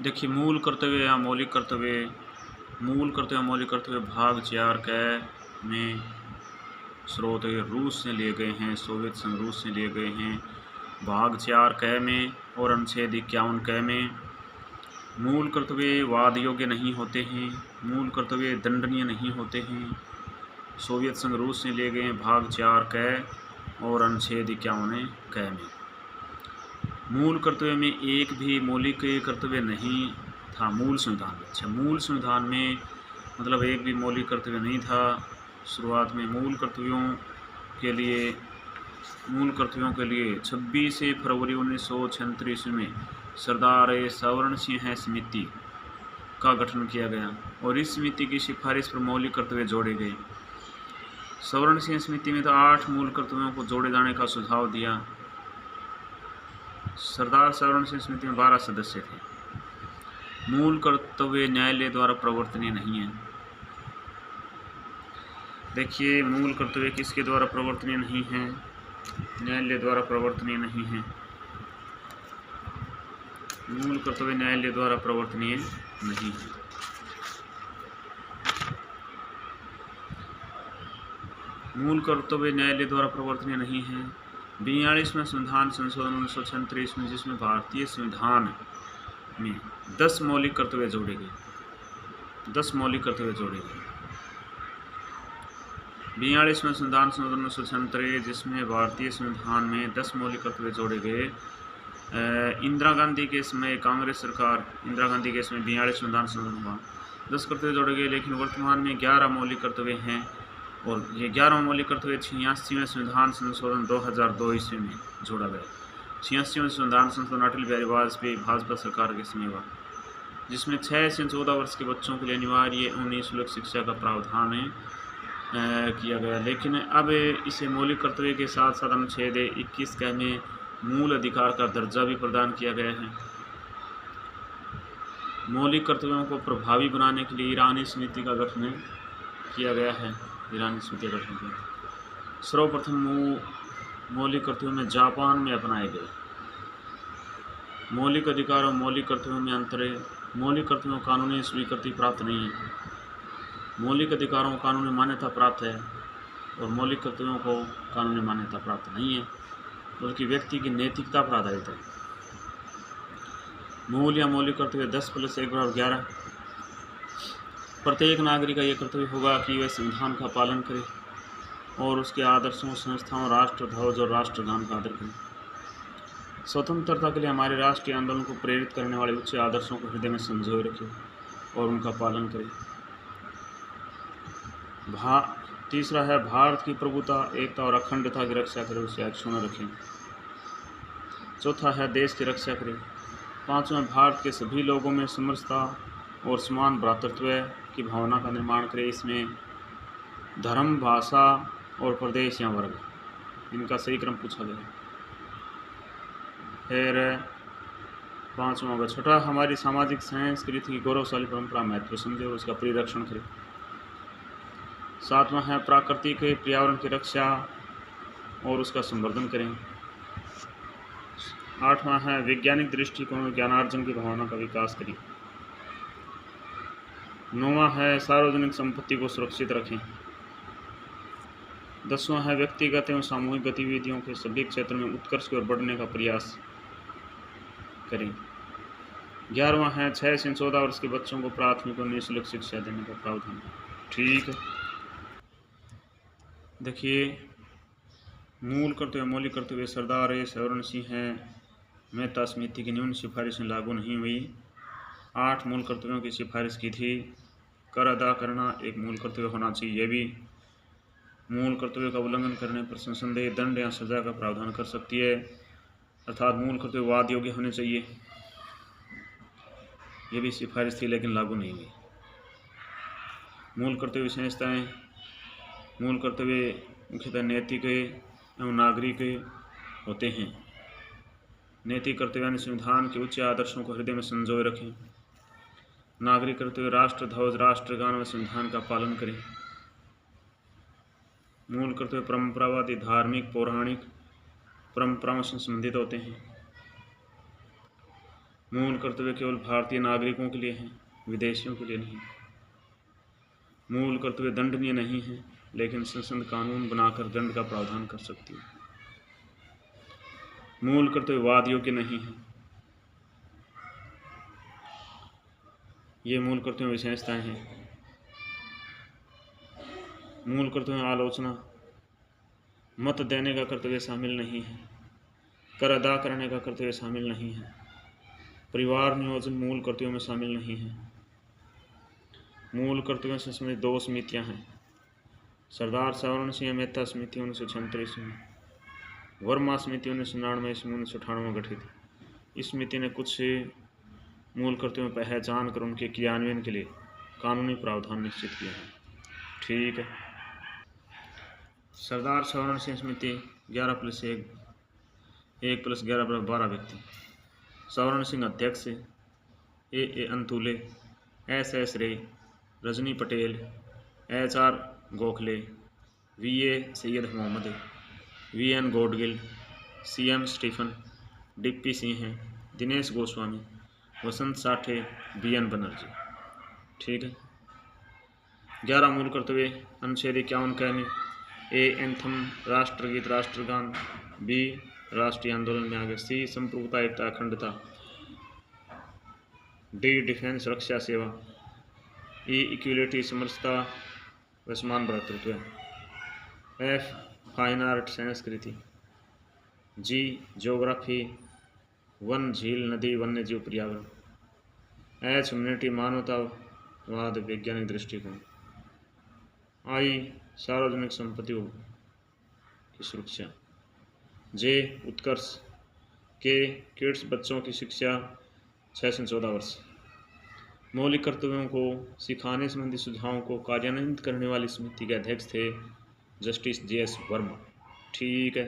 देखिए, मूल कर्तव्य मौलिक कर्तव्य भाग 4 क में स्रोत रूस से लिए गए हैं, सोवियत संघ रूस से लिए गए हैं। भाग 4 क में और अनुच्छेद 51 क में मूल कर्तव्य वाद योग्य नहीं होते हैं, मूल कर्तव्य दंडनीय नहीं होते हैं। सोवियत संघ रूस से लिए गए हैं भाग 4 क और अनुच्छेद 51 क में। मूल कर्तव्य में एक भी मौलिक कर्तव्य नहीं था मूल संविधान में। अच्छा, मूल संविधान में मतलब एक भी मौलिक कर्तव्य नहीं था। शुरुआत में मूल कर्तव्यों के लिए 26 फरवरी 1936 ईस्वी में सरदार सवर्ण सिंह समिति का गठन किया गया और इस समिति की सिफारिश पर मौलिक कर्तव्य जोड़े गए। सवर्ण सिंह समिति में तो 8 मूल कर्तव्यों को जोड़े जाने का सुझाव दिया। सरदार सवर्ण सिंह समिति में 12 सदस्य थे। मूल कर्तव्य न्यायालय द्वारा प्रवर्तनीय नहीं है। देखिए, मूल कर्तव्य किसके द्वारा प्रवर्तनीय नहीं है? न्यायालय द्वारा प्रवर्तनीय नहीं है। मूल कर्तव्य न्यायालय द्वारा प्रवर्तनीय नहीं है। मूल कर्तव्य न्यायालय द्वारा प्रवर्तनीय नहीं है। 42वें संविधान संशोधन 1936 में, जिसमें भारतीय संविधान में 10 मौलिक कर्तव्य जोड़े गए। 10 मौलिक कर्तव्य जोड़े गए। 42वें संविधान संशोधन 1936 जिसमें भारतीय संविधान में 10 मौलिक कर्तव्य जोड़े गए। इंदिरा गांधी के समय कांग्रेस सरकार, इंदिरा गांधी के समय 42 संविधान संशोधन हुआ, 10 कर्तव्य जोड़े गए। लेकिन वर्तमान में 11 मौलिक कर्तव्य हैं और ये 11 मौलिक कर्तव्य 86वें संविधान संशोधन 2002 ईस्वी में जोड़ा गया। 86वें संविधान संशोधन अटल बिहारी वाजपेयी भाजपा सरकार के समय हुआ, जिसमें 6 से 14 वर्ष के बच्चों के लिए अनिवार्य निःशुल्क शिक्षा का प्रावधान किया गया। लेकिन अब इसे मौलिक कर्तव्य के साथ साथ अनुच्छेद 21 क में मूल अधिकार का दर्जा भी प्रदान किया गया है। मौलिक कर्तव्यों को प्रभावी बनाने के लिए ईरानी समिति का गठन किया गया है। ईरानी समिति का गठन किया। सर्वप्रथम मौलिक कर्तव्यों में जापान में अपनाए गए। मौलिक अधिकार और मौलिक कर्तव्यों में अंतर है। मौलिक कर्तव्यों कानूनी स्वीकृति प्राप्त नहीं है। मौलिक अधिकारों को कानूनी मान्यता प्राप्त है और मौलिक कर्तव्यों को कानूनी मान्यता प्राप्त नहीं है, बल्कि व्यक्ति की नैतिकता पर आधारित है। मूल या मौलिक कर्तव्य 10 + 1 = 11। प्रत्येक नागरिक का यह कर्तव्य होगा कि वह संविधान का पालन करे और उसके आदर्शों, संस्थाओं, राष्ट्र ध्वज और राष्ट्रगान का आदर करे। स्वतंत्रता के लिए हमारे राष्ट्रीय आंदोलन को प्रेरित करने वाले उच्च आदर्शों को हृदय में संजोए रखे और उनका पालन करे। तीसरा है भारत की प्रभुता, एकता और अखंडता की रक्षा करे, उसे अक्षुण्ण रखें। चौथा है देश की रक्षा करें। पांचवा, भारत के सभी लोगों में समरसता और समान भ्रातृत्व की भावना का निर्माण करें। इसमें धर्म, भाषा और प्रदेश या वर्ग, इनका सही क्रम पूछा गया। फिर पांचवा होगा छठा, हमारी सामाजिक संस्कृति की गौरवशाली परंपरा महत्व समझे और उसका परिरक्षण करें। सातवां है प्राकृतिक पर्यावरण की रक्षा और उसका संवर्धन करें। आठवां है वैज्ञानिक दृष्टिकोण और ज्ञानार्जन की भावना का विकास करें। नौवां है सार्वजनिक संपत्ति को सुरक्षित रखें। 10वां है व्यक्तिगत एवं सामूहिक गतिविधियों के सभी क्षेत्र में उत्कर्ष की ओर बढ़ने का प्रयास करें। 11वां है 6 से 14 वर्ष के बच्चों को प्राथमिक और निःशुल्क शिक्षा देने का प्रावधान। ठीक है, देखिए, मूल कर्तव्य मौलिक कर्तव्य सरदार सवर्ण सिंह मेहता समिति की न्यून सिफारिशें लागू नहीं हुई। 8 मूल कर्तव्यों की सिफारिश की थी। कर अदा करना एक मूल कर्तव्य होना चाहिए। यह भी मूल कर्तव्य का उल्लंघन करने पर संसदीय दंड या सजा का प्रावधान कर सकती है, अर्थात मूल कर्तव्य वाद योग्य होने चाहिए। यह भी सिफारिश थी लेकिन लागू नहीं हुई। मूल कर्तव्य विशेषताएं। मूल कर्तव्य मुख्यतः नैतिक एवं नागरिक होते हैं। नैतिक कर्तव्य यानी संविधान के उच्च आदर्शों को हृदय में संजोए रखें। नागरिक कर्तव्य राष्ट्र ध्वज, राष्ट्रगान व संविधान का पालन करें। मूल कर्तव्य परंपरावादी, धार्मिक, पौराणिक परंपराओं से संबंधित होते हैं। मूल कर्तव्य केवल भारतीय नागरिकों के लिए हैं, विदेशियों के लिए नहीं। मूल कर्तव्य दंडनीय नहीं है, लेकिन संसद कानून बनाकर दंड का प्रावधान कर सकती है। मूल कर्तव्य वाद योग्य नहीं है। ये मूल कर्तव्य विशेषताएं हैं। मूल कर्तव्य आलोचना, मत देने का कर्तव्य शामिल नहीं है। कर अदा करने का कर्तव्य शामिल नहीं है। परिवार नियोजन मूल कर्तव्यों में शामिल नहीं है। मूल कर्तव्यों से संबंधित 2 समितियां हैं। सरदार सवर्ण सिंह मेहता समिति 1936 में, वर्मा समिति 1999 ईस्वी 1998 में गठित। इस समिति ने कुछ मूल कर्तव्यों में पहचान कर उनके क्रियान्वयन के लिए कानूनी प्रावधान निश्चित किया है। ठीक है। सरदार सवर्ण सिंह समिति 11+1, 1+11=12 व्यक्ति। सवर्ण सिंह अध्यक्ष, ए Antulay, S Ray, Rajni Patel, HR Gokhale, VA Syed Mohammad, VN Gadgil, CM Stephen, DP Singh, Dinesh Goswami, Vasant Sathe, BN Banerjee. ठीक है। 11 मूल कर्तव्य अनुच्छेद 51 क में A एंथम राष्ट्रगीत राष्ट्रगान, B राष्ट्रीय आंदोलन में आगे, C संप्रभुता एकता अखंडता, D डिफेंस रक्षा सेवा, E इक्वलिटी समरसता व समान भ्रातृत्व, F फाइन आर्ट संस्कृति, G ज्योग्राफी वन झील नदी वन्य जीव पर्यावरण, H ह्यूमैनिटी मानवतावाद वैज्ञानिक दृष्टिकोण, I सार्वजनिक संपत्तियों की सुरक्षा, J उत्कर्ष, K किड्स बच्चों की शिक्षा 6 से 14 वर्ष। मौलिक कर्तव्यों को सिखाने संबंधी सुझावों को कार्यान्वित करने वाली समिति के अध्यक्ष थे जस्टिस JS वर्मा। ठीक है।